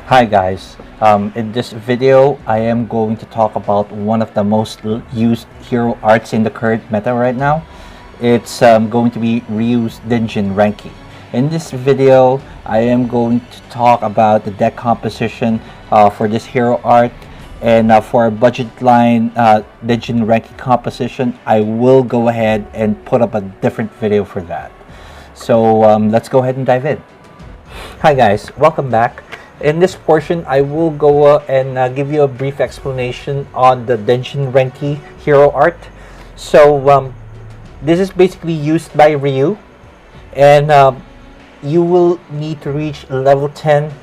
Hi guys, in this video I am going to talk about one of the most used hero arts in the current meta right now. It's going to be Ryu's Denjin Renki. In this video I am going to talk about the deck composition for this hero art, and for a budget line Denjin Renki composition I will go ahead and put up a different video for that. So let's go ahead and dive in. Hi guys, welcome back. In this portion, I will go and give you a brief explanation on the Denjin Renki hero art. So this is basically used by Ryu, and you will need to reach level 10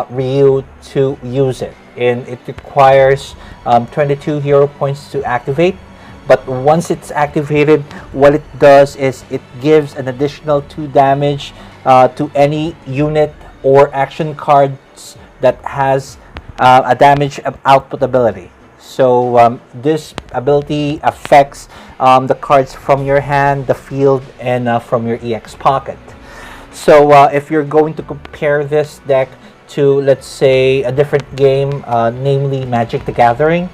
Ryu to use it, and it requires 22 hero points to activate. But once it's activated, what it does is it gives an additional 2 damage to any unit or action cards that has a damage output ability. So this ability affects the cards from your hand, the field, and from your EX pocket. So if you're going to compare this deck to, let's say, a different game, namely Magic the Gathering,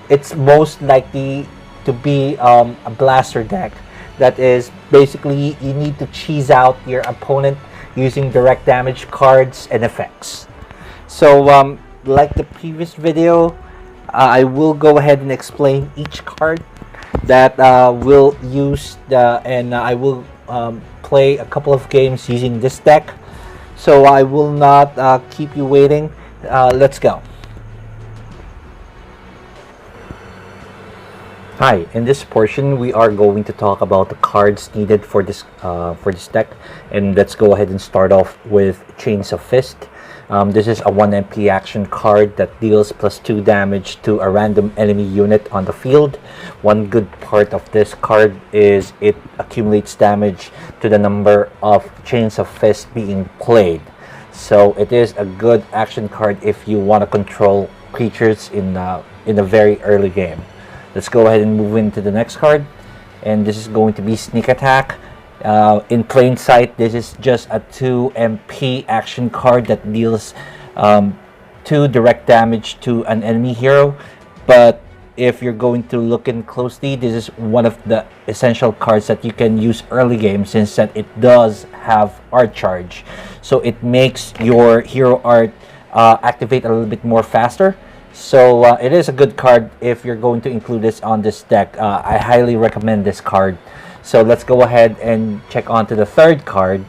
it's most likely to be a blaster deck. That is, basically you need to cheese out your opponent using direct damage cards and effects. So like the previous video, I will go ahead and explain each card that will use and I will play a couple of games using this deck. So I will not keep you waiting. Let's go. Hi, in this portion we are going to talk about the cards needed for this deck, and let's go ahead and start off with Chains of Fist. This is a 1 MP action card that deals +2 damage to a random enemy unit on the field. One good part of this card is it accumulates damage to the number of Chains of Fist being played. So it is a good action card if you want to control creatures in a very early game. Let's go ahead and move into the next card, and this is going to be Sneak Attack. In plain sight, this is just a 2 MP action card that deals 2 direct damage to an enemy hero. But if you're going to look in closely, this is one of the essential cards that you can use early game, since that it does have art charge. So it makes your hero art activate a little bit more faster. So it is a good card if you're going to include this on this deck. I highly recommend this card. So let's go ahead and check on to the third card,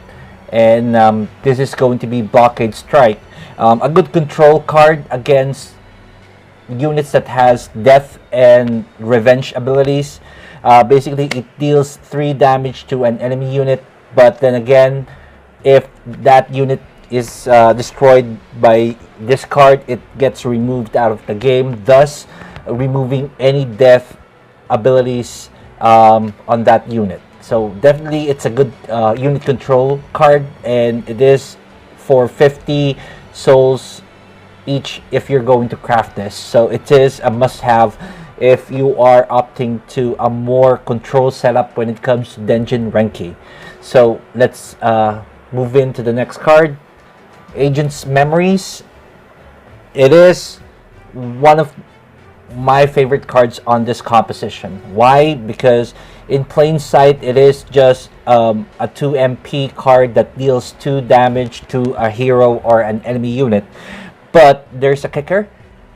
and this is going to be Blockade Strike. A good control card against units that has death and revenge abilities. Basically it deals 3 damage to an enemy unit, but then again, if that unit is destroyed by this card, it gets removed out of the game, thus removing any death abilities on that unit. So definitely it's a good unit control card, and it is for 50 souls each if you're going to craft this. So it is a must-have if you are opting to a more control setup when it comes to Denjin Renki. So let's move into the next card, Agent's Memories. It is one of my favorite cards on this composition. Why? Because in plain sight it is just a 2 MP card that deals 2 damage to a hero or an enemy unit. But there's a kicker,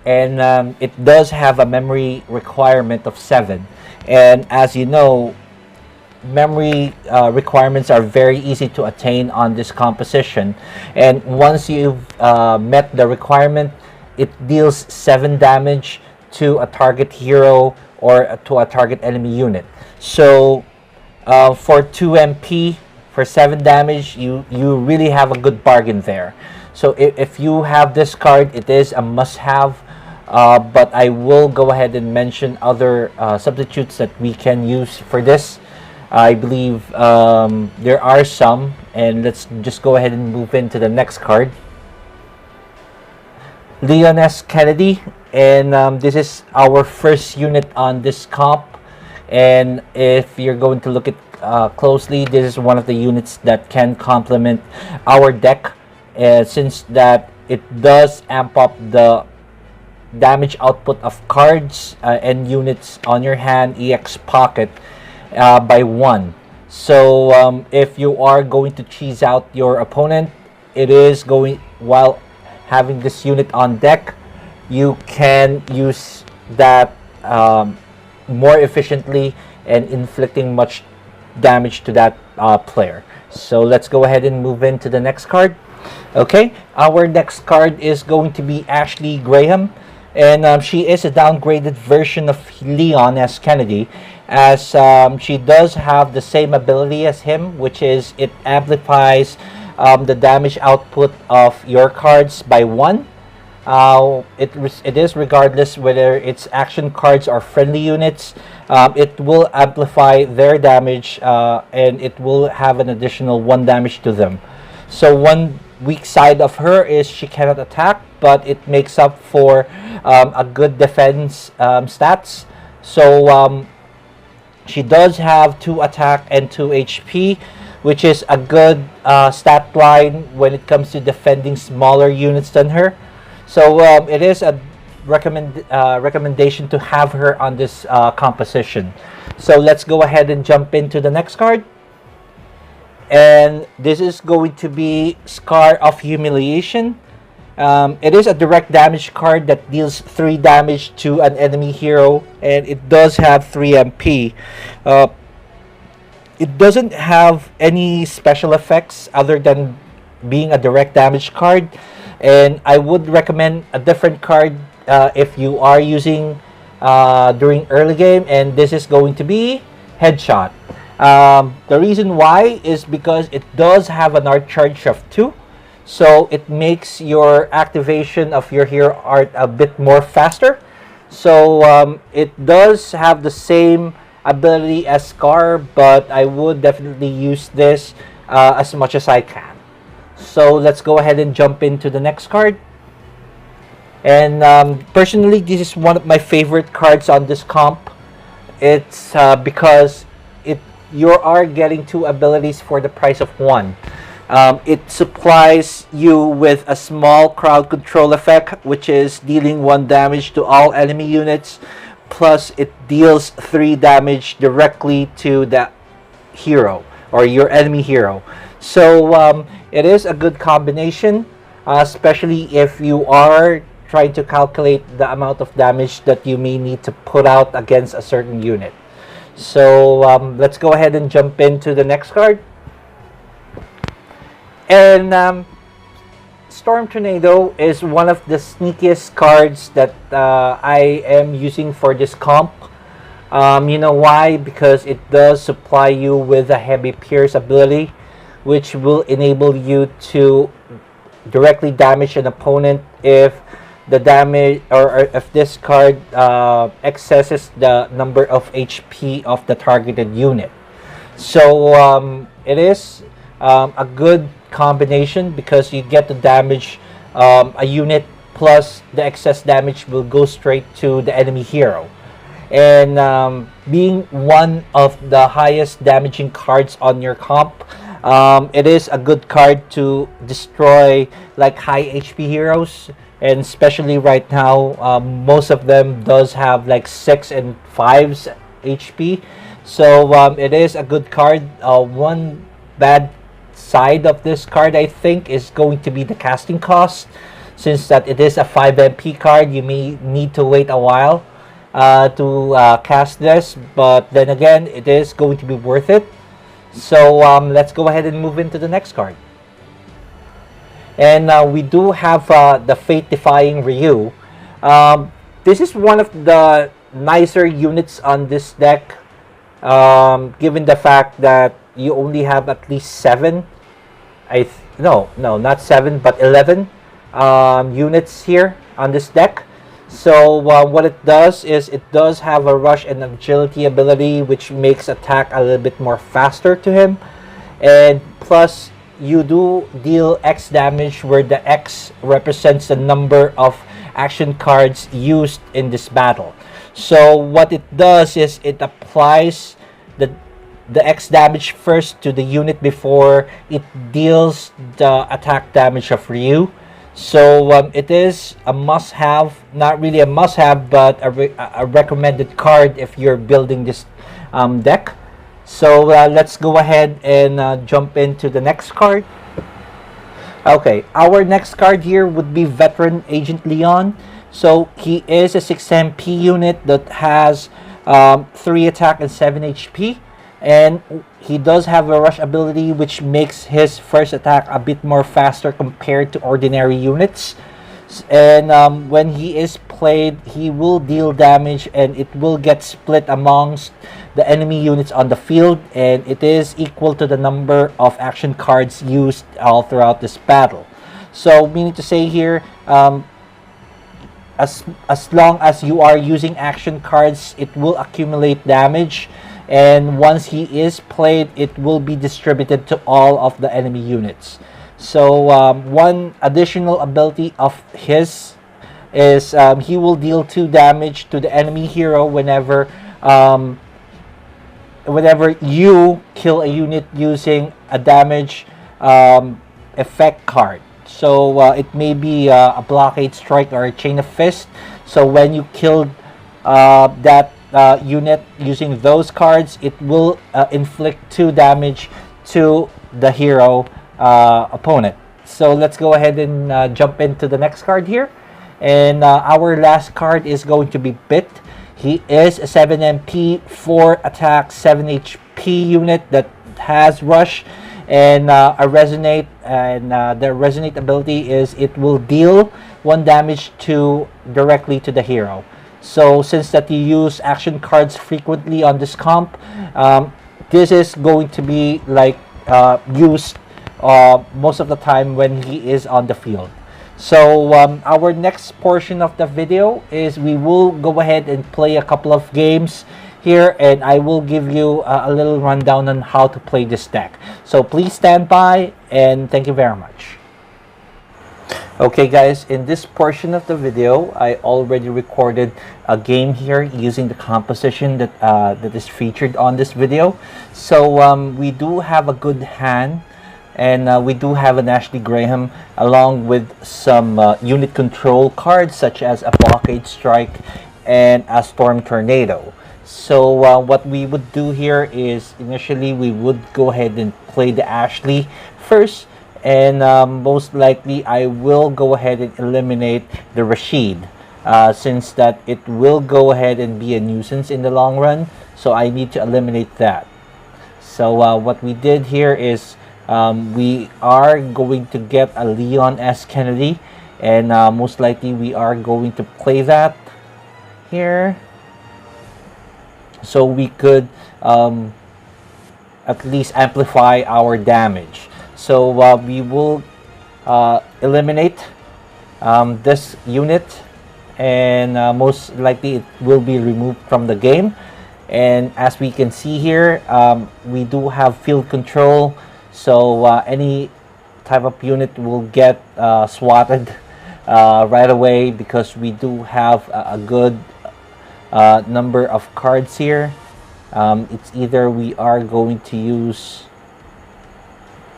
and it does have a memory requirement of 7. And as you know, memory requirements are very easy to attain on this composition, and once you've met the requirement, it deals 7 damage to a target hero or to a target enemy unit. So for 2 MP for 7 damage, you really have a good bargain there. So if you have this card, it is a must-have. But I will go ahead and mention other substitutes that we can use for this. I believe there are some, and let's just go ahead and move into the next card, Leoness Kennedy. And this is our first unit on this comp, and if you're going to look at closely, this is one of the units that can complement our deck, since that it does amp up the damage output of cards and units on your hand EX pocket by 1. So if you are going to cheese out your opponent, it is going, while having this unit on deck, you can use that more efficiently and inflicting much damage to that player. So let's go ahead and move into the next card. Okay, our next card is going to be Ashley Graham, and she is a downgraded version of Leon S. Kennedy, as she does have the same ability as him, which is it amplifies the damage output of your cards by 1. It is regardless whether it's action cards or friendly units. It will amplify their damage, and it will have an additional 1 damage to them. So one weak side of her is she cannot attack, but it makes up for a good defense stats. So she does have 2 attack and 2 HP, which is a good stat line when it comes to defending smaller units than her. So it is a recommendation to have her on this composition. So let's go ahead and jump into the next card. And this is going to be Scar of Humiliation. It is a direct damage card that deals 3 damage to an enemy hero, and it does have 3 MP. It doesn't have any special effects other than being a direct damage card, and I would recommend a different card if you are using during early game, and this is going to be Headshot. The reason why is because it does have an art charge of 2, so it makes your activation of your hero art a bit more faster. So it does have the same ability as Scar, but I would definitely use this as much as I can. So let's go ahead and jump into the next card. And personally, this is one of my favorite cards on this comp. It's because you are getting 2 abilities for the price of 1. It supplies you with a small crowd control effect, which is dealing 1 damage to all enemy units, plus it deals 3 damage directly to the hero or your enemy hero. So it is a good combination, especially if you are trying to calculate the amount of damage that you may need to put out against a certain unit. So let's go ahead and jump into the next card. And Storm Tornado is one of the sneakiest cards that I am using for this comp. You know why? Because it does supply you with a heavy pierce ability, which will enable you to directly damage an opponent if the damage, or if this card excesses the number of HP of the targeted unit. So it is a good combination because you get to damage a unit, plus the excess damage will go straight to the enemy hero. And being one of the highest damaging cards on your comp, it is a good card to destroy like high HP heroes. And especially right now, most of them does have like 6 and 5s HP. So it is a good card. One bad side of this card, I think, is going to be the casting cost. Since that it is a 5 MP card, you may need to wait a while to cast this. But then again, it is going to be worth it. So let's go ahead and move into the next card. And we do have the Fate-Defying Ryu. This is one of the nicer units on this deck, given the fact that you only have at least 7. No, not 7, but 11 units here on this deck. So what it does is it does have a rush and agility ability, which makes attack a little bit more faster to him. And plus, you do deal X damage, where the X represents the number of action cards used in this battle. So what it does is it applies the X damage first to the unit before it deals the attack damage of Ryu. So it is a must-have, not really a must-have, but a recommended card if you're building this deck. So let's go ahead and jump into the next card. Okay, our next card here would be Veteran Agent Leon. So he is a 6 MP unit that has 3 attack and 7 HP. And he does have a rush ability which makes his first attack a bit more faster compared to ordinary units. And when he is played, he will deal damage and it will get split amongst the enemy units on the field, and it is equal to the number of action cards used all throughout this battle. So meaning to say here, as long as you are using action cards, it will accumulate damage, and once he is played, it will be distributed to all of the enemy units. So one additional ability of his is he will deal 2 damage to the enemy hero whenever you kill a unit using a damage effect card. So it may be a blockade strike or a chain of fist. So when you killed that unit using those cards, it will inflict 2 damage to the hero opponent. So let's go ahead and jump into the next card here. And our last card is going to be Bit. He is a 7 MP, 4 attack, 7 HP unit that has rush and a resonate. And the resonate ability is it will deal 1 damage directly to the hero. So since that you use action cards frequently on this comp, this is going to be like used most of the time when he is on the field. So our next portion of the video is we will go ahead and play a couple of games here, and I will give you a little rundown on how to play this deck. So please stand by, and thank you very much. Okay guys, in this portion of the video, I already recorded a game here using the composition that that is featured on this video. So we do have a good hand, and we do have an Ashley Graham along with some unit control cards such as a blockade strike and a storm tornado. So what we would do here is initially we would go ahead and play the Ashley first, and most likely I will go ahead and eliminate the Rashid since that it will go ahead and be a nuisance in the long run, so I need to eliminate that. So what we did here is we are going to get a Leon S. Kennedy, and most likely we are going to play that here, so we could at least amplify our damage. So we will eliminate this unit, and most likely it will be removed from the game. And as we can see here, we do have field control. So any type of unit will get swatted right away because we do have a good number of cards here. It's either we are going to use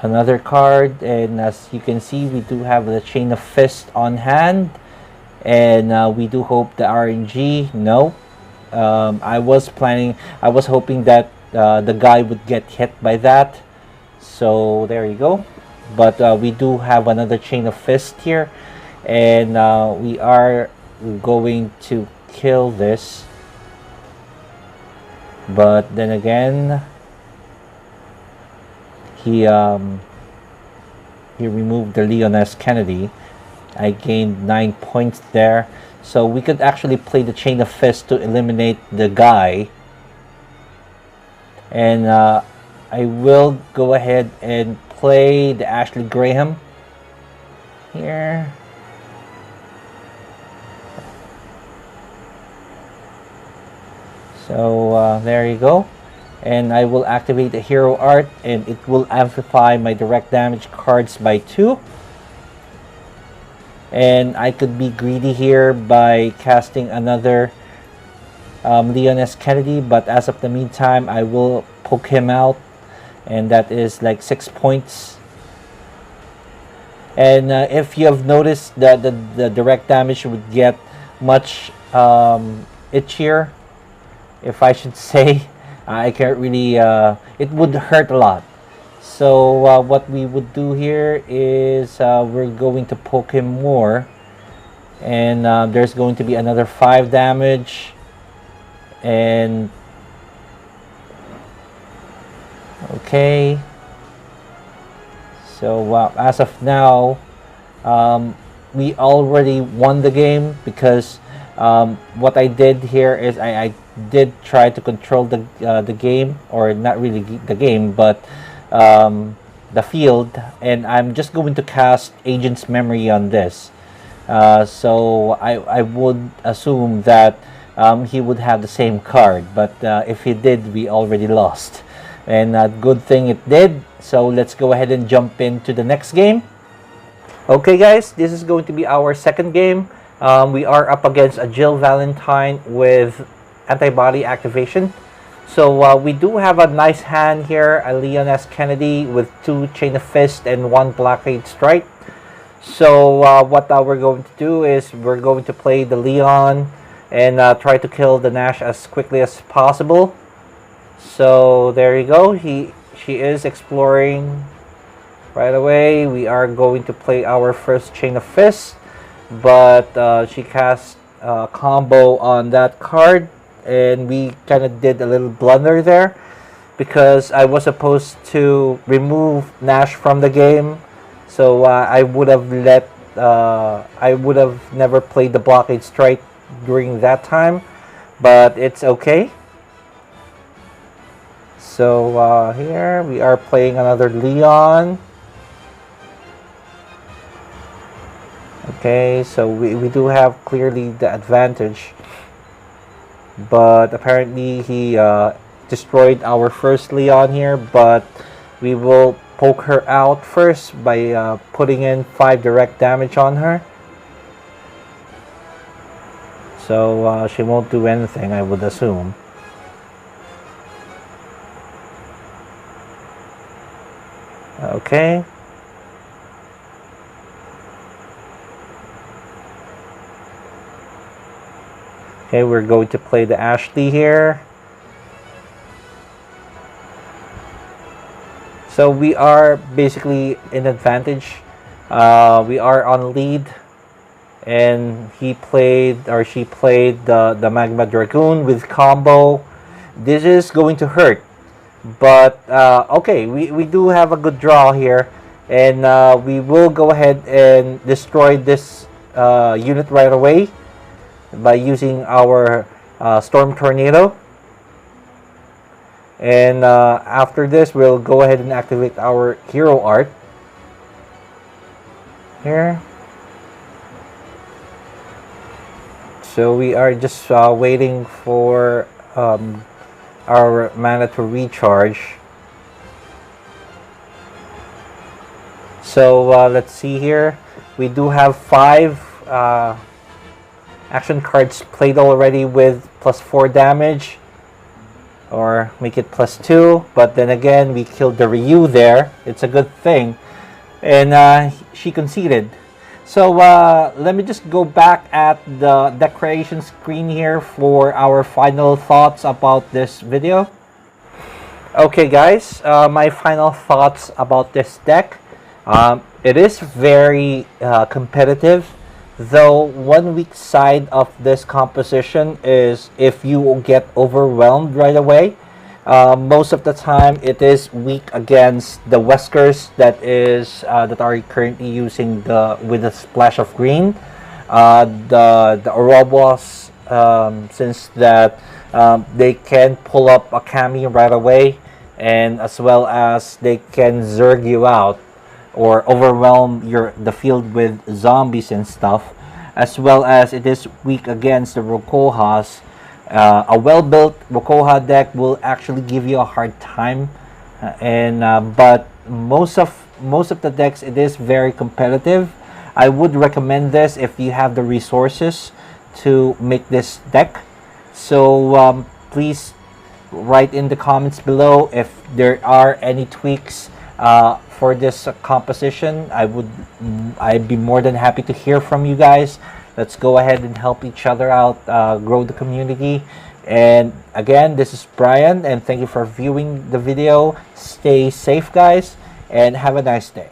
another card, and as you can see, we do have the Chain of Fist on hand, and we do hope the RNG. No, I was hoping that the guy would get hit by that. So there you go. But we do have another Chain of Fist here, and we are going to kill this. But then again, he removed the Leon S. Kennedy. I gained 9 points there. So we could actually play the Chain of Fist to eliminate the guy. And I will go ahead and play the Ashley Graham here. So there you go. And I will activate the hero art, and it will amplify my direct damage cards by 2. And I could be greedy here by casting another Leon S. Kennedy, but as of the meantime, I will poke him out, and that is like 6 points. And if you have noticed that the direct damage would get much itchier, if I should say. I can't really, it would hurt a lot. So what we would do here is we're going to poke him more. And there's going to be another 5 damage. And okay. So as of now, we already won the game because what I did here is I did try to control the game, or not really the game, but the field, and I'm just going to cast Agent's Memory on this. So I would assume that he would have the same card, but if he did, we already lost. And good thing it did. So let's go ahead and jump into the next game. Okay guys, this is going to be our second game. We are up against a Jill Valentine with antibody activation. So we do have a nice hand here, a Leon S. Kennedy with 2 Chain of Fist and 1 Blockade Strike. So what we're going to do is we're going to play the Leon and try to kill the Nash as quickly as possible. So there you go. She is exploring right away. We are going to play our first Chain of Fist, but she cast a combo on that card, and we kind of did a little blunder there because I was supposed to remove Nash from the game. So I would have never played the Blockade Strike during that time, but it's okay. So here we are playing another Leon. Okay, so we do have clearly the advantage, but apparently he destroyed our first Leon here, but we will poke her out first by putting in 5 direct damage on her. So she won't do anything, I would assume. Okay. Okay, we're going to play the Ashley here. So we are basically in advantage. We are on lead, and he played, or she played the Magma Dragoon with combo. This is going to hurt, but okay, we do have a good draw here, and we will go ahead and destroy this unit right away by using our Storm Tornado. And after this, we'll go ahead and activate our Hero Art here. So we are just waiting for our mana to recharge. So let's see here. We do have 5 action cards played already with +4 damage, or make it +2, but then again we killed the Ryu there. It's a good thing, and she conceded. So let me just go back at the deck creation screen here for our final thoughts about this video. Okay guys, my final thoughts about this deck. It is very competitive. Though one weak side of this composition is if you get overwhelmed right away. Most of the time it is weak against the Weskers that are currently using with a splash of green. The Orobos, since that they can pull up a Kami right away, and as well as they can zerg you out or overwhelm the field with zombies and stuff, as well as it is weak against the Rokohas. A well-built Rokoha deck will actually give you a hard time, but most of the decks, it is very competitive. I would recommend this if you have the resources to make this deck. So please write in the comments below if there are any tweaks for this composition. I'd be more than happy to hear from you guys. Let's go ahead and help each other out, grow the community. And again, this is Brian, and thank you for viewing the video. Stay safe, guys, and have a nice day.